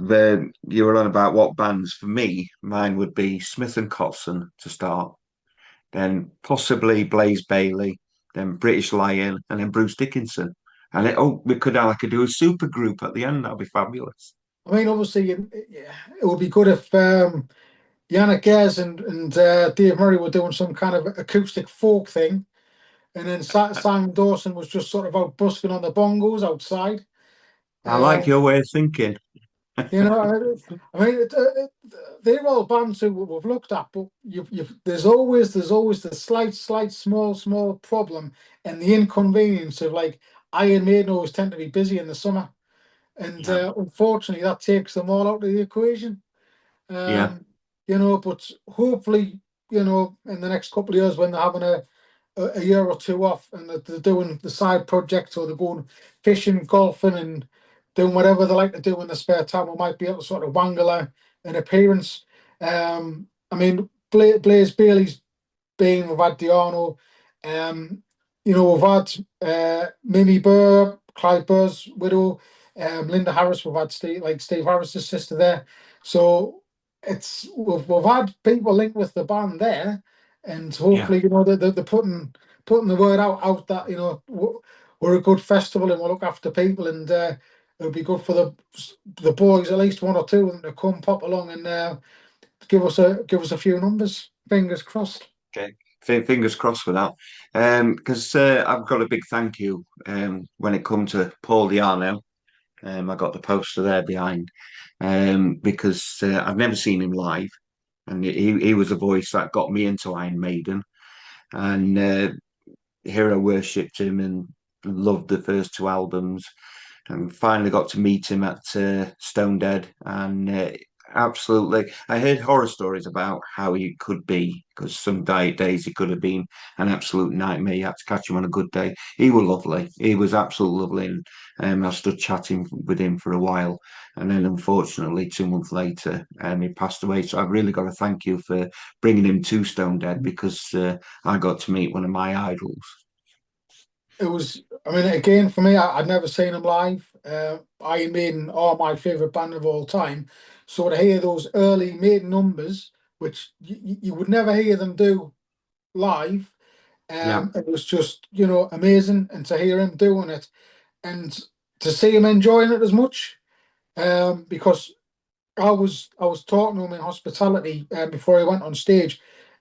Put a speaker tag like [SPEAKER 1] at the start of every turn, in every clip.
[SPEAKER 1] You were on about what bands. For me, mine would be Smith and Cosson to start, then possibly Blaze Bailey, then British Lion, and then Bruce Dickinson. And I could do a super group at the end. That'd be fabulous.
[SPEAKER 2] I mean, obviously, yeah, it would be good if Yannick Gers and Dave Murray were doing some kind of acoustic folk thing, and then Simon Dawson was just sort of out busking on the bongos outside.
[SPEAKER 1] I like
[SPEAKER 2] Um,
[SPEAKER 1] your way of thinking.
[SPEAKER 2] you know, I mean, they're all bands who we've looked at, but there's always the slight, small problem and the inconvenience of like Iron Maiden always tend to be busy in the summer, and
[SPEAKER 1] Yeah,
[SPEAKER 2] unfortunately that takes them all out of the equation.
[SPEAKER 1] yeah,
[SPEAKER 2] Um, but hopefully, in the next couple of years when they're having a year or two off and they're doing the side projects or they're going fishing, golfing, and doing whatever they like to do in the spare time, we might be able to sort of wangle an appearance. I mean, Blaze Bailey's been, we've had Diano, um, we've had Mimi Burr, Clive Burr's widow, Linda Harris, we've had Steve Harris's sister there. So we've had people linked with the band there, and
[SPEAKER 1] yeah.
[SPEAKER 2] hopefully, they're putting the word out that we're a good festival and we'll look after people, and it would be good for the boys, at least one or two of them, to come pop along and give us a few numbers. Fingers crossed.
[SPEAKER 1] Okay. Fingers crossed for that. Because I've got a big thank you when it comes to Paul Diano. I got the poster there behind because I've never seen him live, and he was a voice that got me into Iron Maiden, and here I worshipped him and loved the first two albums, and finally got to meet him at Stonedead, and absolutely, I heard horror stories about how he could be, because some days he could have been an absolute nightmare. You had to catch him on a good day. He was lovely. He was absolutely lovely, and I stood chatting with him for a while, and then unfortunately, 2 months later, he passed away. So I've really got to thank you for bringing him to Stonedead because I got to meet one of my idols.
[SPEAKER 2] It was, I mean, again, for me, I'd never seen them live. Iron Maiden are my favourite band of all time. So to hear those early Maiden numbers, which you would never hear them do live,
[SPEAKER 1] Yeah,
[SPEAKER 2] it was just, amazing. And to hear him doing it and to see him enjoying it as much, because I was talking to him in hospitality before he went on stage,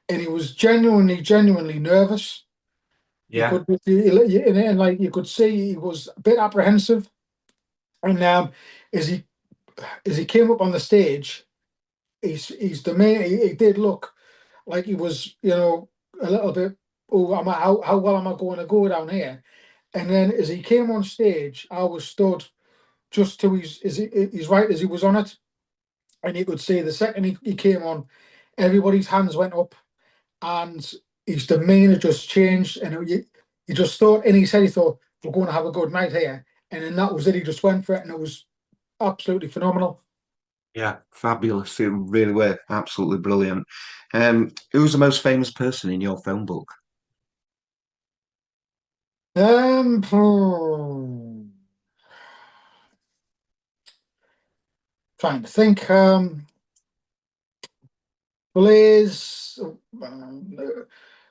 [SPEAKER 2] and he was genuinely nervous. You
[SPEAKER 1] yeah.
[SPEAKER 2] could, and like you could see, he was a bit apprehensive. And as he as he came up on the stage, he's the main. He did look like he was, a little bit. Oh, how well am I going to go down here? And then as he came on stage, I was stood just to his right as he was on it, and you could see the second he came on, everybody's hands went up, and his demeanor just changed, and he just thought in his head, he thought, we're going to have a good night here, and then that was it. He just went for it, and it was absolutely phenomenal.
[SPEAKER 1] Yeah, fabulous. It really were absolutely brilliant. Who was the most famous person in your phone book?
[SPEAKER 2] Trying to think. Blaze,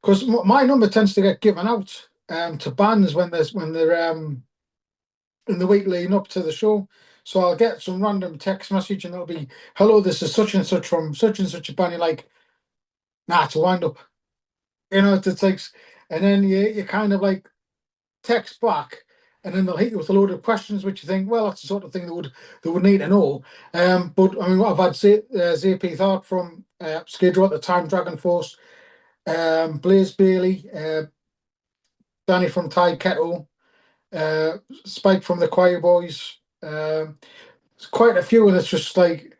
[SPEAKER 2] because my number tends to get given out to bands when they're in the week leading up to the show. So I'll get some random text message and it'll be, "Hello, this is such and such from such and such a band." You're like, "Nah, it's a wind up." It takes, and then you kind of like text back, and then they'll hit you with a load of questions, which you think, well, that's the sort of thing they would need to know. But I mean, I've had ZP Thought from Skid Row at the time, Dragon Force, Blaze Bailey, Danny from Tide Kettle, uh, Spike from the Choir Boys. It's quite a few, and it's just like,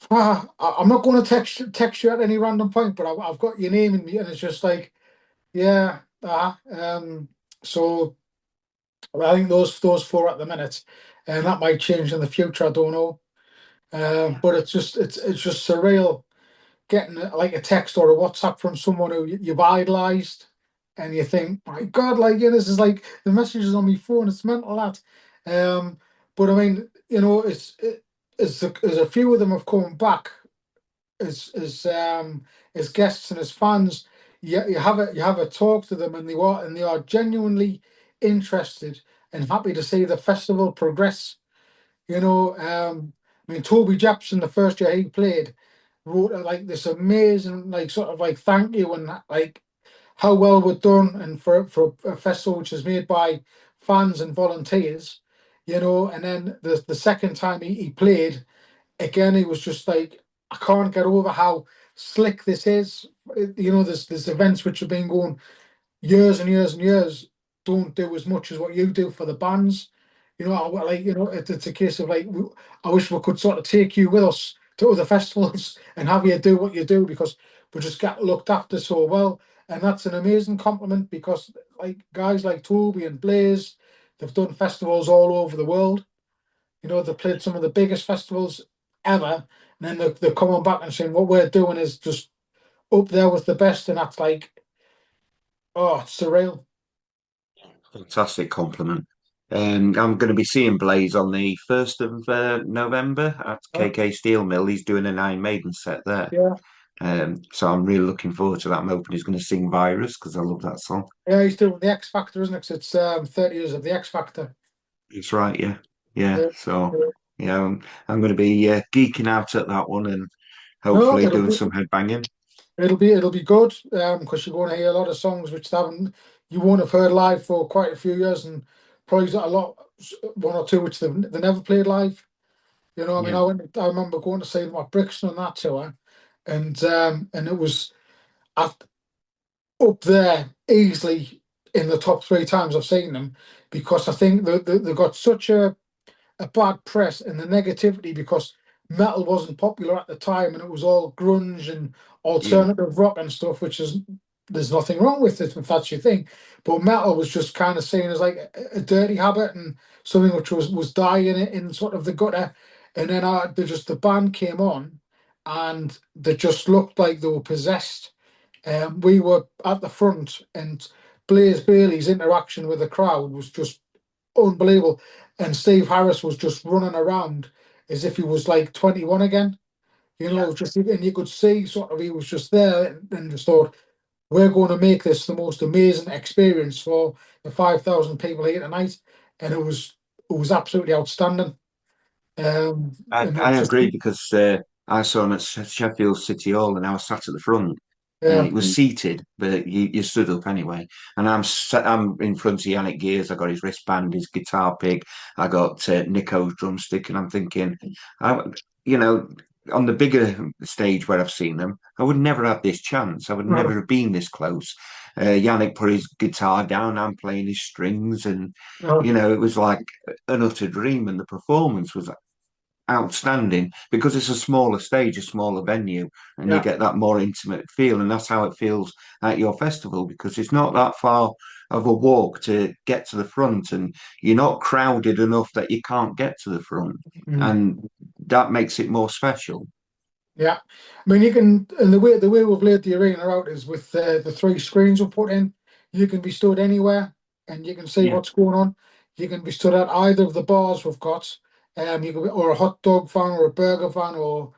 [SPEAKER 2] I'm not going to text you at any random point, but I've got your name in me, and it's just like, yeah. So I think those four at the minute, and that might change in the future. I don't know. But it's just surreal getting like a text or a WhatsApp from someone who you've idolized, and you think, my God, like this is like the messages on my phone. It's mental that. Um, but I mean, as a few of them have come back as guests and as fans, you have a talk to them, and they are genuinely interested and happy to see the festival progress. I mean, Toby Jepson, the first year he played, wrote like this amazing, like sort of like thank you and like how well we're done, and for a festival which is made by fans and volunteers, and then the second time he played again, he was just like, I can't get over how slick this is. There's events which have been going years and years and years, don't do as much as what you do for the bands. It's a case of like, I wish we could sort of take you with us to other festivals and have you do what you do, because we just get looked after so well. And that's an amazing compliment, because like guys like Toby and Blaze, they've done festivals all over the world. They played some of the biggest festivals ever, and then they're coming back and saying what we're doing is just up there with the best, and that's like, oh, it's surreal.
[SPEAKER 1] Fantastic compliment. I'm going to be seeing Blaze on the 1st of November at
[SPEAKER 2] Oh,
[SPEAKER 1] KK Steel Mill. He's doing an Iron Maiden set there.
[SPEAKER 2] yeah,
[SPEAKER 1] So I'm really looking forward to that. I'm hoping he's going to sing Virus because I love that song.
[SPEAKER 2] yeah, he's doing the X Factor, isn't it? 'Cause it's 30 years of the X Factor.
[SPEAKER 1] It's right, yeah. Yeah.
[SPEAKER 2] Yeah,
[SPEAKER 1] So,
[SPEAKER 2] yeah.
[SPEAKER 1] yeah, I'm going to be geeking out at that one and
[SPEAKER 2] No,
[SPEAKER 1] hopefully doing some headbanging.
[SPEAKER 2] it'll be good, because you're going to hear a lot of songs which you won't have heard live for quite a few years, and probably a lot, one or two which they never played live. I mean,
[SPEAKER 1] Yeah.
[SPEAKER 2] I remember going to see them at Brixton on that tour, and it was up up there easily in the top three times I've seen them, because I think they got such a bad press and the negativity, because metal wasn't popular at the time and it was all grunge and
[SPEAKER 1] Yeah.
[SPEAKER 2] alternative rock and stuff, which is there's nothing wrong with it if that's your thing. But metal was just kind of seen as like a dirty habit and something which was dying in sort of the gutter. And then the band came on, and they just looked like they were possessed. We were at the front, and Blaze Bailey's interaction with the crowd was just unbelievable. And Steve Harris was just running around as if he was like 21 again.
[SPEAKER 1] Yeah.
[SPEAKER 2] Just, and you could see sort of he was just there, and just thought, we're going to make this the most amazing experience for the 5,000 people here tonight. And it was absolutely outstanding. And it
[SPEAKER 1] I
[SPEAKER 2] was just,
[SPEAKER 1] agree because I saw him at Sheffield City Hall and I was sat at the front.
[SPEAKER 2] yeah,
[SPEAKER 1] It was seated, but you stood up anyway. And I'm in front of Yannick Gears. I got his wristband, his guitar pick. I got Nico's drumstick, and I'm thinking, I, you know, on the bigger stage where I've seen them, I would never have this chance. I would never
[SPEAKER 2] no,
[SPEAKER 1] have been this close. Yannick put his guitar down. I'm playing his strings, and
[SPEAKER 2] no,
[SPEAKER 1] it was like an utter dream. And the performance was outstanding because it's a smaller stage, a smaller venue, and you
[SPEAKER 2] yeah.
[SPEAKER 1] get that more intimate feel. And that's how it feels at your festival because it's not that far of a walk to get to the front, and you're not crowded enough that you can't get to the front.
[SPEAKER 2] Mm.
[SPEAKER 1] And that makes it more special.
[SPEAKER 2] Yeah, I mean, you can, and the way we've laid the arena out is with the three screens we put in. You can be stood anywhere, and you can see
[SPEAKER 1] Yeah,
[SPEAKER 2] what's going on. You can be stood at either of the bars we've got, or a hot dog van, or a burger van, or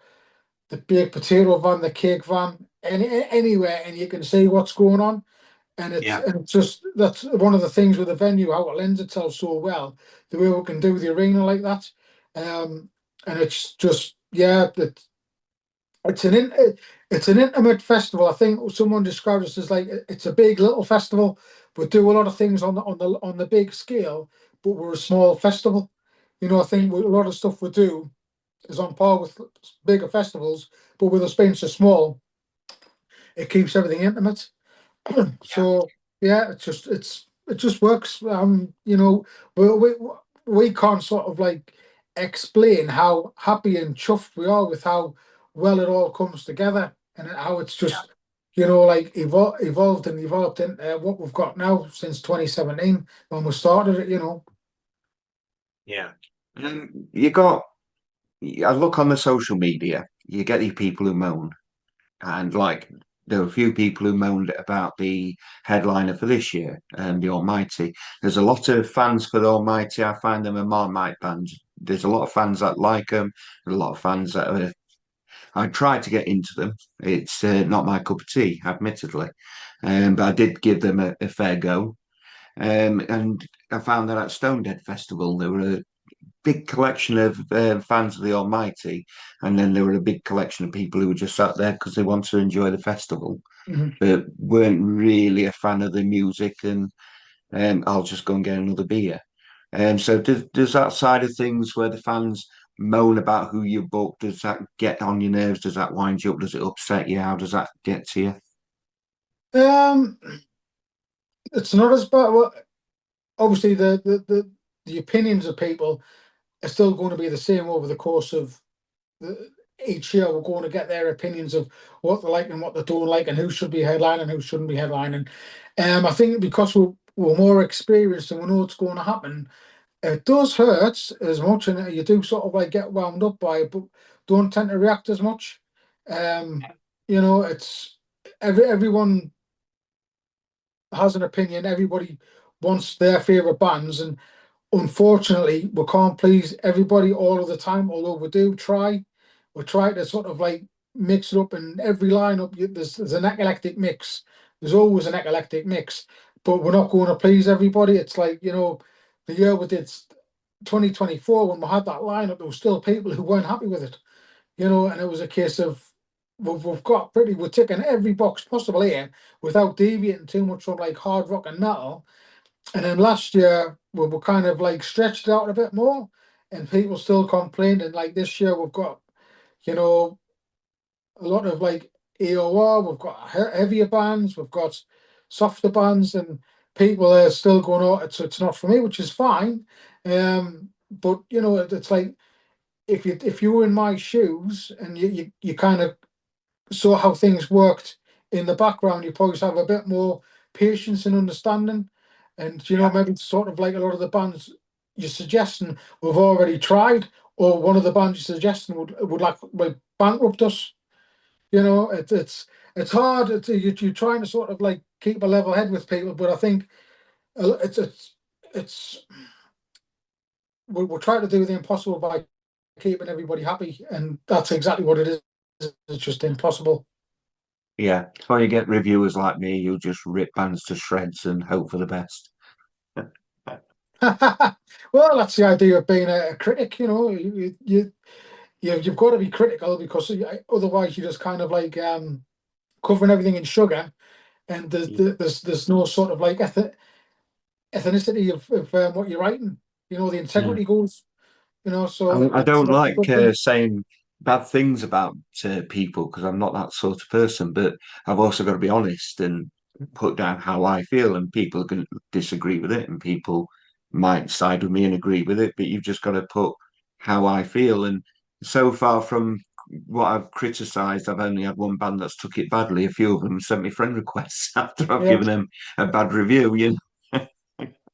[SPEAKER 2] the baked potato van, the cake van, anywhere, and you can see what's going on.
[SPEAKER 1] yeah,
[SPEAKER 2] And it's just that's one of the things with the venue, how it lends itself so well, the way we can do the arena like that. And it's just, yeah, it's an it's an intimate festival. I think someone described us as like it's a big little festival. We do a lot of things on the big scale, but we're a small festival. I think a lot of stuff we do is on par with bigger festivals, but with us being so small, it keeps everything intimate.
[SPEAKER 1] yeah,
[SPEAKER 2] So yeah, it just works. We can't sort of like explain how happy and chuffed we are with how well it all comes together, and how it's just like evolved and developed into what we've got now since 2017 when we started it.
[SPEAKER 1] yeah. And you got, I look on the social media, you get these people who moan. And like there were a few people who moaned about the headliner for this year, the Almighty. There's a lot of fans for the Almighty. I find them a Marmite band. there's a lot of fans that like them, a lot of fans that are. I tried to get into them. It's not my cup of tea, admittedly, but I did give them a fair go. And I found that at Stonedead Festival, there were a big collection of fans of the Almighty, and then there were a big collection of people who were just sat there because they wanted to enjoy the festival,
[SPEAKER 2] Mhm.
[SPEAKER 1] but weren't really a fan of the music. And I'll just go and get another beer. So does that side of things where the fans moan about who you book, does that get on your nerves? Does that wind you up? Does it upset you? How does that get to you?
[SPEAKER 2] Um, it's not as bad. Well, obviously, the opinions of people are still going to be the same over the course of each year. We're going to get their opinions of what they like and what they don't like, and who should be headlining and who shouldn't be headlining. I think because we're more experienced and we know what's going to happen, it does hurt as much, and you do sort of like get wound up by it, but don't tend to react as much. Um, it's everyone has an opinion. Everybody wants their favorite bands, and unfortunately, we can't please everybody all of the time. Although we do try, we try to sort of like mix it up. In every lineup, there's an eclectic mix. There's always an eclectic mix, but we're not going to please everybody. It's like the year we did 2024 when we had that lineup, there were still people who weren't happy with it. And it was a case of we're ticking every box possible here without deviating too much from like hard rock and metal. And then last year we were kind of like stretched it out a bit more, and people still complained. And like this year we've got, you know, a lot of like AOR, we've got heavier bands, we've got softer bands, and people are still going, oh, it's not for me, which is fine. But it's like if you were in my shoes and you kind of saw how things worked in the background, you probably have a bit more patience and understanding. And
[SPEAKER 1] Yeah.
[SPEAKER 2] maybe sort of like a lot of the bands you're suggesting we've already tried, or one of the bands you're suggesting would like bankrupt us. It's hard. You're trying to sort of like keep a level head with people, but I think it's we're trying to do the impossible by keeping everybody happy, and that's exactly what it is. It's just impossible.
[SPEAKER 1] Yeah. Or you get reviewers like me who just rip bands to shreds and hope for the best.
[SPEAKER 2] Well, that's the idea of being a critic. You've got to be critical because otherwise you're just kind of like covering everything in sugar, and
[SPEAKER 1] Yeah.
[SPEAKER 2] there's no sort of like ethnicity of what you're writing. The
[SPEAKER 1] Yeah.
[SPEAKER 2] integrity goes. So
[SPEAKER 1] I
[SPEAKER 2] it's
[SPEAKER 1] don't
[SPEAKER 2] not a
[SPEAKER 1] like
[SPEAKER 2] good thing.
[SPEAKER 1] saying bad things about people because I'm not that sort of person, but I've also got to be honest and put down how I feel, and people can disagree with it, and people might side with me and agree with it, but you've just got to put how I feel. And so far from what I've criticised, I've only had one band that's took it badly. A few of them sent me friend requests after I've
[SPEAKER 2] Yeah,
[SPEAKER 1] given them a bad review.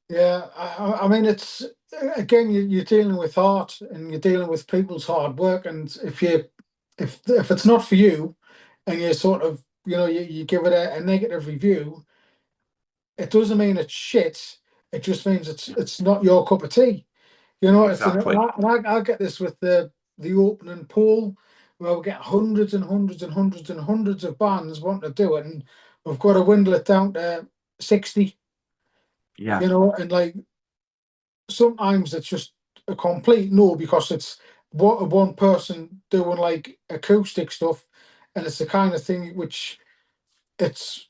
[SPEAKER 2] yeah. I mean, it's again, you're dealing with art and you're dealing with people's hard work, and if it's not for you, and you sort of you give it a negative review, it doesn't mean it's shit. It just means it's not your cup of tea.
[SPEAKER 1] Exactly.
[SPEAKER 2] I get this with the opening poll where we get hundreds and hundreds and hundreds and hundreds of bands wanting to do it, and we've got to dwindle it down to 60.
[SPEAKER 1] Yeah.
[SPEAKER 2] And like sometimes it's just a complete no because it's what one person doing like acoustic stuff, and it's the kind of thing which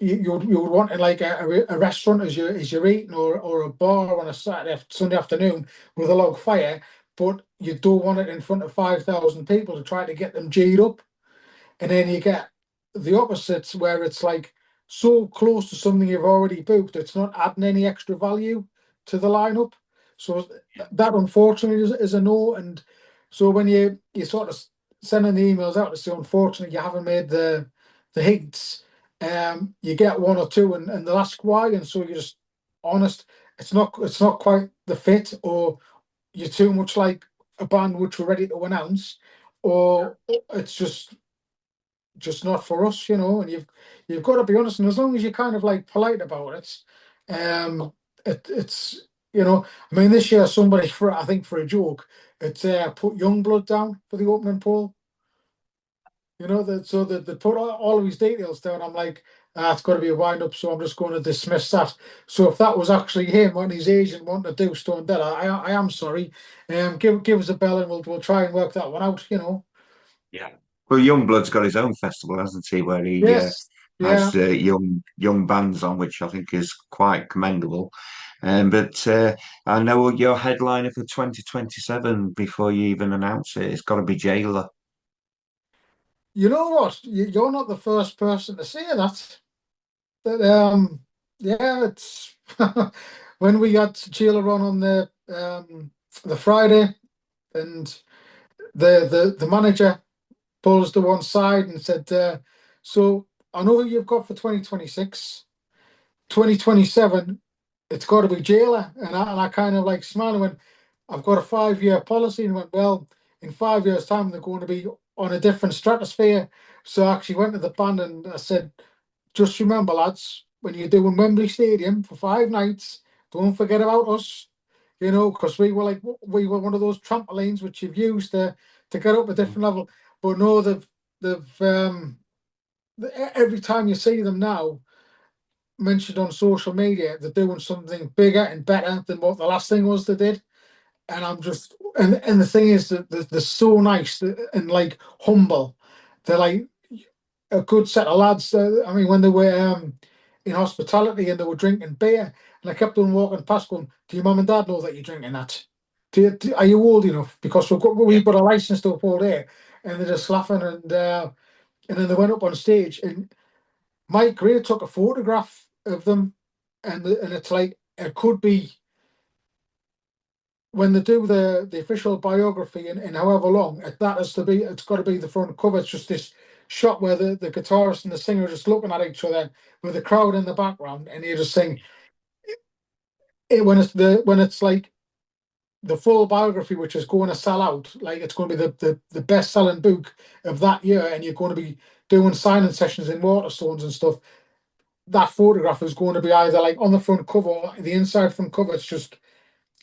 [SPEAKER 2] you would want in like a restaurant as you're eating, or a bar on a Sunday afternoon with a log fire, but you don't want it in front of 5,000 people to try to get them G'd up. And then you get the opposites where it's like so close to something you've already booked, it's not adding any extra value to the lineup. So that unfortunately is a no. And so when you sort of sending the emails out to say unfortunately you haven't made the heats, you get one or two and they'll ask why, and so you're just honest. It's not quite the fit, or you're too much like a band which we're ready to announce, or it's just not for us, and you've got to be honest. And as long as you're kind of like polite about it, it's I mean, this year somebody, for I think for a joke, It's put Youngblood down for the opening poll. You know, that so that they put all of his details down. I'm like, it's got to be a wind up, so I'm just going to dismiss that. So if that was actually him and his agent wanting to do Stonedead, I am sorry. Give us a bell and we'll try and work that one out. You know.
[SPEAKER 1] Yeah. Well, Youngblood's got his own festival, hasn't he? Where he
[SPEAKER 2] Yes. Yeah.
[SPEAKER 1] has young bands on, which I think is quite commendable. But I know your headliner for 2027 before you even announce it. It's got to be Jailer.
[SPEAKER 2] You know what? You're not the first person to say that. But yeah, it's when we got Jailer on the Friday, and the manager pulled us to one side and said, "So I know who you've got for 2026, 2027. It's got to be Jailer." And I kind of like smiled and went, "I've got a 5-year policy," and went, "Well, in 5 years' time, they're going to be on a different stratosphere." So I actually went to the band and I said, "Just remember, lads, when you're doing Wembley Stadium for 5 nights, don't forget about us." You know, because we were one of those trampolines which you've used to get up a different level. But no, every time you see them now mentioned on social media, they're doing something bigger and better than what the last thing was they did. And I'm just and the thing is that they're so nice and like humble. They're like a good set of lads. I mean, when they were in hospitality and they were drinking beer, and I kept on walking past, going, "Do your mum and dad know that you're drinking that? Are you old enough? Because
[SPEAKER 1] Yeah.
[SPEAKER 2] we've got a license to uphold here." And they're just laughing, and then they went up on stage, and Mike Gray took a photograph of them, and it's like it could be when they do the official biography in however long, that has to be, it's got to be the front cover. It's just this shot where the guitarist and the singer are just looking at each other with the crowd in the background, and you're just saying it when it's like the full biography, which is going to sell out, like it's going to be the best selling book of that year, and you're going to be doing signing sessions in Waterstones and stuff. That photograph is going to be either like on the front cover or the inside front cover. It's just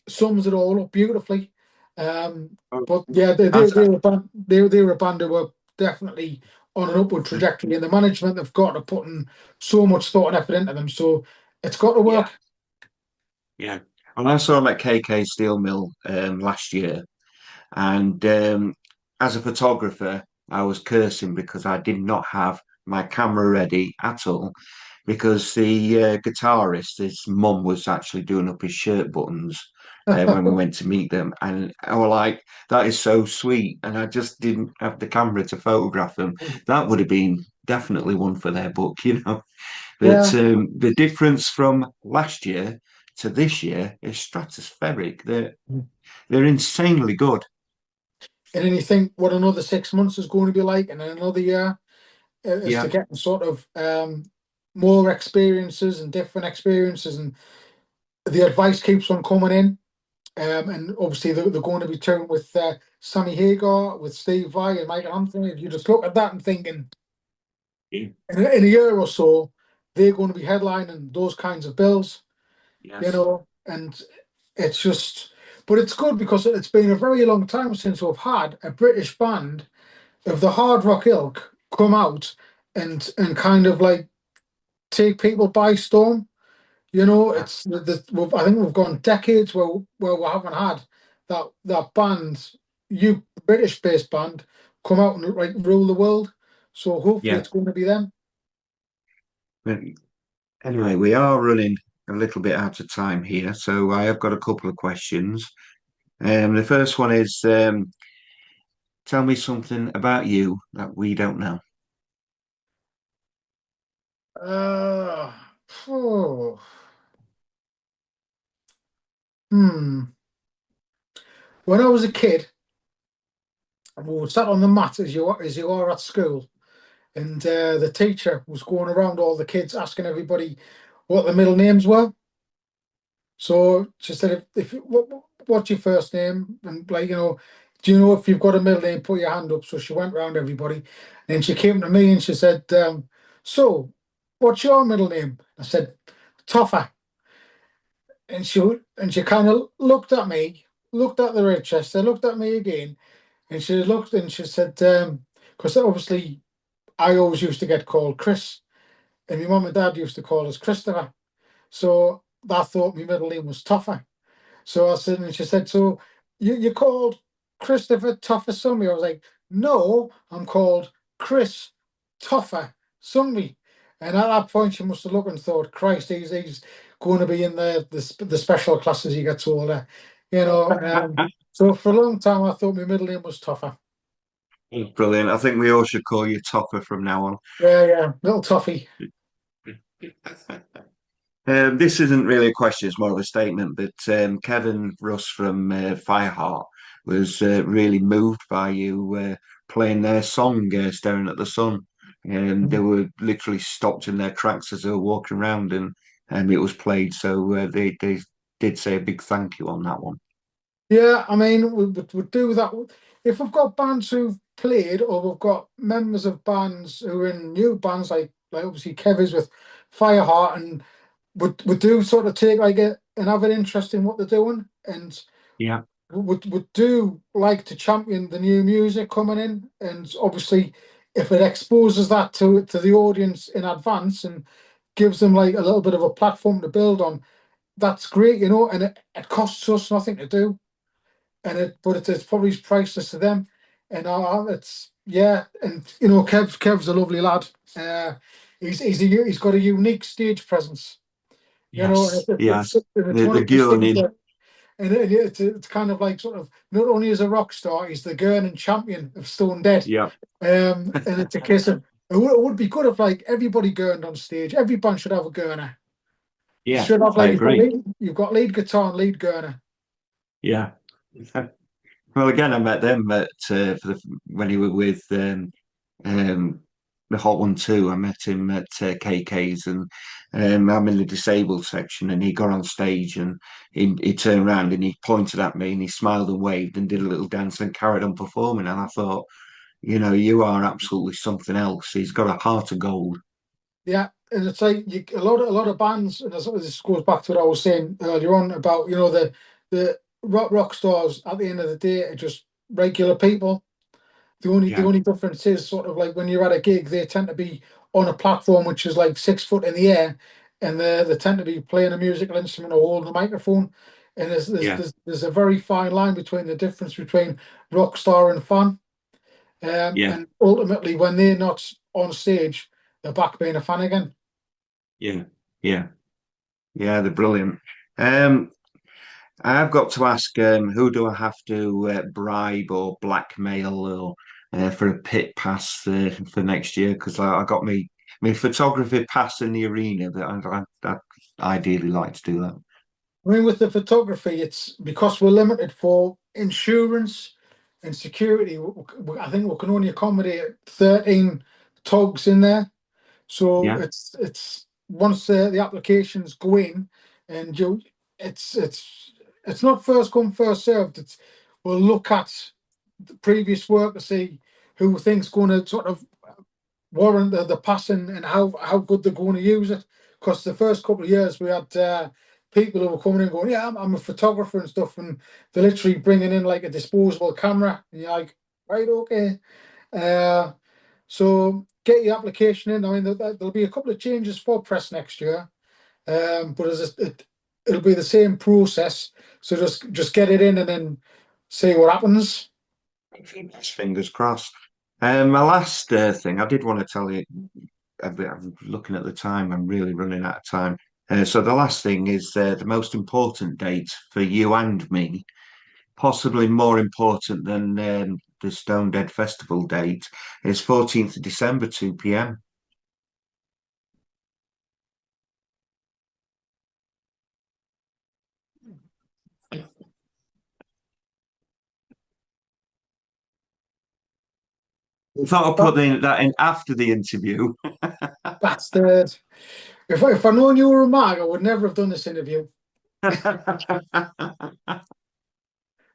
[SPEAKER 2] sums it all up beautifully. Um, but yeah,
[SPEAKER 1] As,
[SPEAKER 2] they were a band who were definitely on an upward trajectory, and the management have got to put in so much thought and effort into them. So it's got to
[SPEAKER 1] yeah,
[SPEAKER 2] work.
[SPEAKER 1] yeah. Well, I saw him at KK Steel Mill last year, and as a photographer, I was cursing because I did not have my camera ready at all. Because the guitarist, his mum was actually doing up his shirt buttons when we went to meet them, and I was like, "That is so sweet," and I just didn't have the camera to photograph them. That would have been definitely one for their book, you know. But
[SPEAKER 2] Yeah,
[SPEAKER 1] the difference from last year to this year is stratospheric. They're insanely good.
[SPEAKER 2] and then you think what another 6 months is going to be like, and then another year is to
[SPEAKER 1] Yeah,
[SPEAKER 2] get sort of more experiences and different experiences, and the advice keeps on coming in. And obviously they're going to be touring with Sammy Hagar, with Steve Vai and Michael Anthony. You just look at that and thinking,
[SPEAKER 1] yeah.
[SPEAKER 2] in a year or so, they're going to be headlining those kinds of bills, you
[SPEAKER 1] Yes,
[SPEAKER 2] know, and it's just, but it's good because it's been a very long time since we've had a British band of the hard rock ilk come out and kind of like take people by storm. You know,
[SPEAKER 1] yeah,
[SPEAKER 2] it's I think we've gone decades where we haven't had that band, you British based band, come out and like rule the world. So hopefully
[SPEAKER 1] yeah.
[SPEAKER 2] it's going to be them.
[SPEAKER 1] But anyway, we are running a little bit out of time here, so I have got a couple of questions. The first one is tell me something about you that we don't know.
[SPEAKER 2] Uh, oh, hmm. When I was a kid, we sat on the mat as you are at school, and the teacher was going around all the kids asking everybody what their middle names were. So she said, what's your first name? And like, do you know if you've got a middle name, put your hand up. So she went around everybody. And then she came to me and she said, so what's your middle name? I said, Toffer. And she kind of looked at me looked at the red chest, they looked at me again, and she looked and she said, because obviously I always used to get called Chris, and my mum and dad used to call us Christopher. So I thought my middle name was Tougher. So I said, and she said, "So you called Christopher Tougher Sumby?" I was like, "No, I'm called Chris Tougher Sumby." And at that point, she must have looked and thought, "Christ, he's going to be in the special class as he gets older," you know. So for a long time, I thought my middle name was Tougher.
[SPEAKER 1] Brilliant. I think we all should call you Topper from now on.
[SPEAKER 2] Yeah, yeah, little Toffee.
[SPEAKER 1] This isn't really a question, it's more of a statement, but Kevin Russ from Fireheart was really moved by you playing their song, Staring at the Sun. And they
[SPEAKER 2] Mhm.
[SPEAKER 1] were literally stopped in their tracks as they were walking around and it was played. So they did say a big thank you on that one.
[SPEAKER 2] Yeah, I mean, we do that. If we've got bands who've played, or we've got members of bands who are in new bands, like obviously Kev is with Fireheart, and we do sort of take like and have an interest in what they're doing, and
[SPEAKER 1] Yeah,
[SPEAKER 2] we do like to champion the new music coming in, and obviously, if it exposes that to the audience in advance and gives them like a little bit of a platform to build on, that's great, you know, and it costs us nothing to do, and it's probably priceless to them. And it's yeah, and you know, Kev's a lovely lad. Uh, he's got a unique stage presence, you know, and
[SPEAKER 1] yes, yes.
[SPEAKER 2] it's one
[SPEAKER 1] The
[SPEAKER 2] of those things
[SPEAKER 1] gurney.
[SPEAKER 2] that, and it's kind of like sort of not only as a rock star, he's the Gurning champion of Stonedead.
[SPEAKER 1] Yeah,
[SPEAKER 2] And it's a case of it would be good if like everybody gurned on stage. Every band should have a gurner.
[SPEAKER 1] yeah,
[SPEAKER 2] Should have
[SPEAKER 1] I
[SPEAKER 2] like
[SPEAKER 1] agree.
[SPEAKER 2] you've got lead guitar and lead gurner.
[SPEAKER 1] Yeah. Well, again, I met them when he was with um, the Hot One too. I met him at KK's, and I'm in the disabled section, and he got on stage and he turned around and he pointed at me and he smiled and waved and did a little dance and carried on performing. And I thought, you are absolutely something else. He's got a heart of gold.
[SPEAKER 2] Yeah, and it's like a lot of bands, and this goes back to what I was saying earlier on about the rock stars at the end of the day are just regular people. The
[SPEAKER 1] Yeah,
[SPEAKER 2] only difference is sort of like when you're at a gig, they tend to be on a platform which is like 6 foot in the air, and they tend to be playing a musical instrument or holding a microphone. And
[SPEAKER 1] yeah,
[SPEAKER 2] there's a very fine line between the difference between rock star and fan.
[SPEAKER 1] yeah,
[SPEAKER 2] And ultimately, when they're not on stage, they're back being a fan again.
[SPEAKER 1] yeah, yeah, yeah. They're brilliant. Um, I've got to ask, who do I have to bribe or blackmail or for a pit pass for next year? Because I got me photography pass in the arena, but I'd ideally like to do that.
[SPEAKER 2] I mean, with the photography, it's because we're limited for insurance and security. I think we can only accommodate 13 togs in there. So
[SPEAKER 1] Yeah,
[SPEAKER 2] it's once the applications go in, and it's it's it's not first come first served. It's we'll look at the previous work to see who we think's going to sort of warrant the passing and how good they're going to use it. Because the first couple of years we had people who were coming in going, "Yeah, I'm a photographer and stuff," and they're literally bringing in like a disposable camera, and you're like, "Right, okay." Uh, so get your application in. I mean, there'll be a couple of changes for press next year, but it'll be the same process. So just get it in and then see what happens.
[SPEAKER 1] fingers crossed. My last thing, I did want to tell you, I'm looking at the time, I'm really running out of time. So the last thing is the most important date for you and me, possibly more important than the Stone Dead Festival date, is 14th of December, 2 p.m. I thought I'd put that in after the interview.
[SPEAKER 2] Bastard. If I known you were a mag, I would never have done this interview.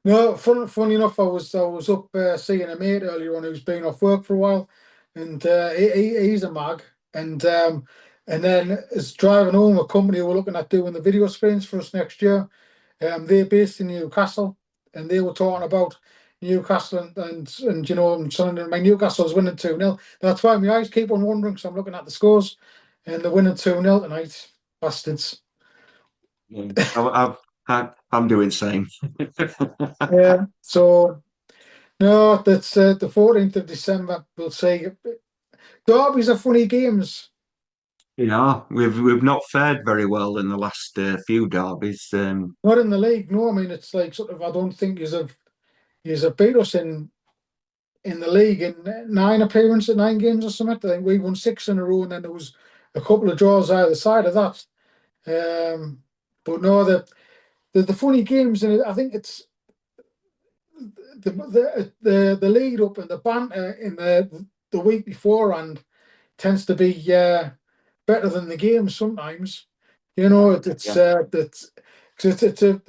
[SPEAKER 2] No, funny enough, I was up seeing a mate earlier on who's been off work for a while, and he's a mag, and then as driving home, a company who were looking at doing the video screens for us next year. They're based in Newcastle, and they were talking about Newcastle and you know, and Sunderland. My Newcastle's winning 2-0. That's why my eyes keep on wandering. So I'm looking at the scores, and they're winning 2-0 tonight. Bastards.
[SPEAKER 1] Yeah. I'm doing same.
[SPEAKER 2] Yeah. So no, that's the 14th of December. We'll see. Derbies are funny games.
[SPEAKER 1] Yeah, we've not fared very well in the last few derbies.
[SPEAKER 2] Not in the league. No, I mean it's like sort of. I don't think you've beat us in the league in 9 appearances, 9 games or something. I think we won 6 in a row, and then there was a couple of draws either side of that. But no, the funny games, and I think it's the lead up and the banter in the week beforehand tends to be better than the game sometimes. You know,
[SPEAKER 1] yeah,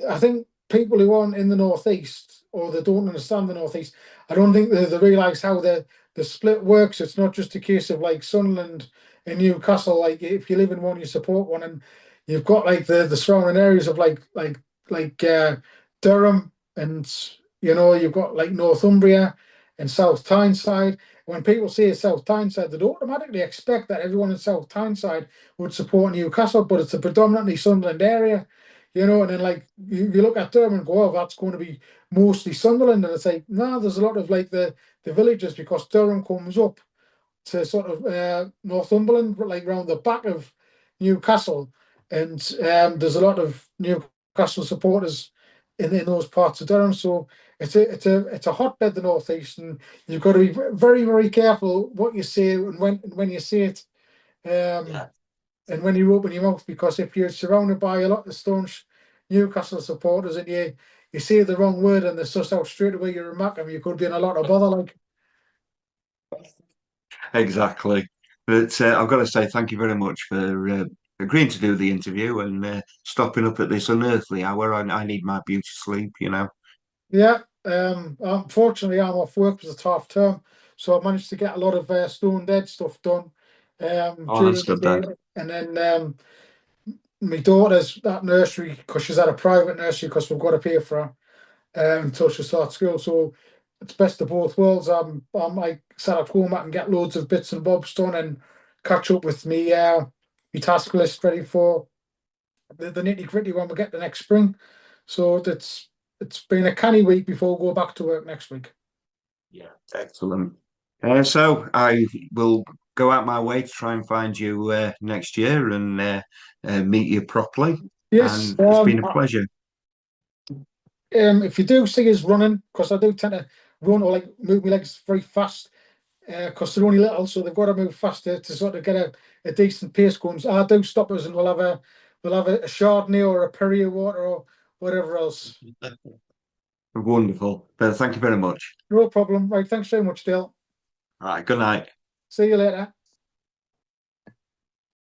[SPEAKER 2] I think people who aren't in the northeast or they don't understand the northeast, I don't think they realise how the split works. It's not just a case of like Sunderland and Newcastle. Like if you live in one, you support one, and you've got like the surrounding areas of like Durham, and you know you've got like Northumbria and South Tyneside. When people say South Tyneside, they don't automatically expect that everyone in South Tyneside would support Newcastle, but it's a predominantly Sunderland area, you know. And then like you look at Durham and go, oh, that's going to be mostly Sunderland, and it's like, no, there's a lot of like the villages because Durham comes up to sort of Northumberland, like round the back of Newcastle, and there's a lot of Newcastle supporters in those parts of Durham. So it's a hotbed, the northeast, and you've got to be very very careful what you say and when you say it,
[SPEAKER 1] yeah.
[SPEAKER 2] and when you open your mouth, because if you're surrounded by a lot of staunch Newcastle supporters and you say the wrong word and they suss out straight away you're a Mackem, you could be in a lot of bother. Like,
[SPEAKER 1] Exactly. But I've got to say thank you very much for agreeing to do the interview and stopping up at this unearthly hour. I need my beauty sleep, you know.
[SPEAKER 2] yeah, unfortunately, I'm off work because it's half term, so I managed to get a lot of Stonedead stuff done
[SPEAKER 1] Oh, that's
[SPEAKER 2] during the
[SPEAKER 1] good then.
[SPEAKER 2] day, and then my daughter's at nursery because she's at a private nursery because we've got to pay for her until she starts school. So it's best of both worlds. I'm like sat at home, I can get loads of bits and bobs done and catch up with me my task list ready for the nitty gritty when we get the next spring. So it's been a canny week before we go back to work next week.
[SPEAKER 1] Yeah, excellent. So I will go out my way to try and find you next year and meet you properly.
[SPEAKER 2] Yes,
[SPEAKER 1] And it's been a pleasure.
[SPEAKER 2] if you do see us running, because I do tend to run or like move my legs very fast, because they're only little, so they've got to move faster to sort of get a decent pace going. So I do stop us, and we'll have a Chardonnay or a Perrier water or whatever else.
[SPEAKER 1] Wonderful. Thank you very much.
[SPEAKER 2] No problem. Right, thanks very much, Dale.
[SPEAKER 1] All right, good night.
[SPEAKER 2] See you later.